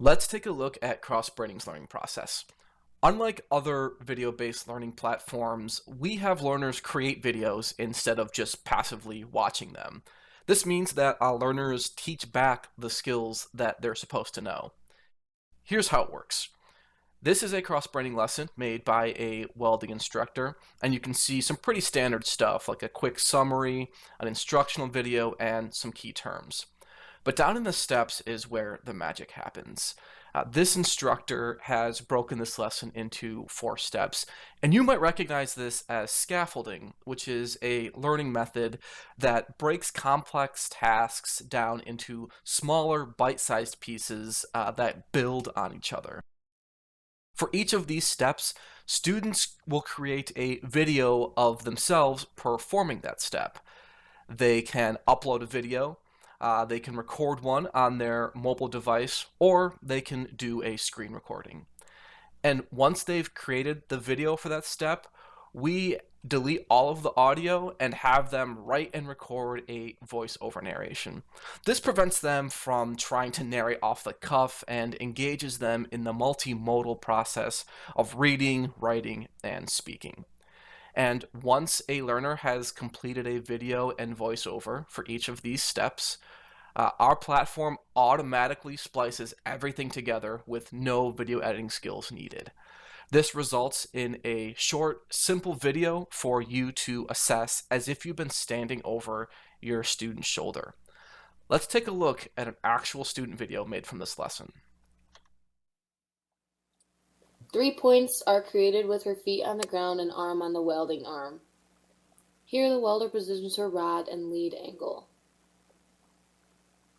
Let's take a look at CrossBraining's learning process. Unlike other video-based learning platforms, we have learners create videos instead of just passively watching them. This means that our learners teach back the skills that they're supposed to know. Here's how it works. This is a cross-braining lesson made by a welding instructor, and you can see some pretty standard stuff like a quick summary, an instructional video, and some key terms. But down in the steps is where the magic happens. This instructor has broken this lesson into 4 steps, and you might recognize this as scaffolding, which is a learning method that breaks complex tasks down into smaller bite-sized pieces that build on each other. For each of these steps, students will create a video of themselves performing that step. They can upload a video, they can record one on their mobile device, or they can do a screen recording. And once they've created the video for that step, we delete all of the audio and have them write and record a voiceover narration. This prevents them from trying to narrate off the cuff and engages them in the multimodal process of reading, writing, and speaking. And once a learner has completed a video and voiceover for each of these steps, our platform automatically splices everything together with no video editing skills needed. This results in a short, simple video for you to assess as if you've been standing over your student's shoulder. Let's take a look at an actual student video made from this lesson. 3 points are created with her feet on the ground and arm on the welding arm. Here the welder positions her rod and lead angle.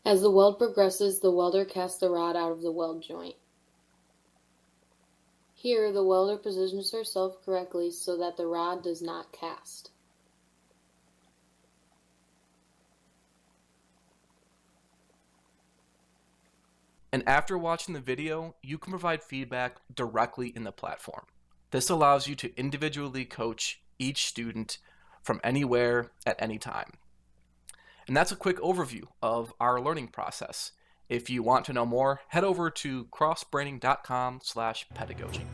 As the weld progresses, the welder casts the rod out of the weld joint. Here the welder positions herself correctly so that the rod does not cast. And after watching the video, you can provide feedback directly in the platform. This allows you to individually coach each student from anywhere at any time. And that's a quick overview of our learning process. If you want to know more, head over to crossbraining.com/pedagogy.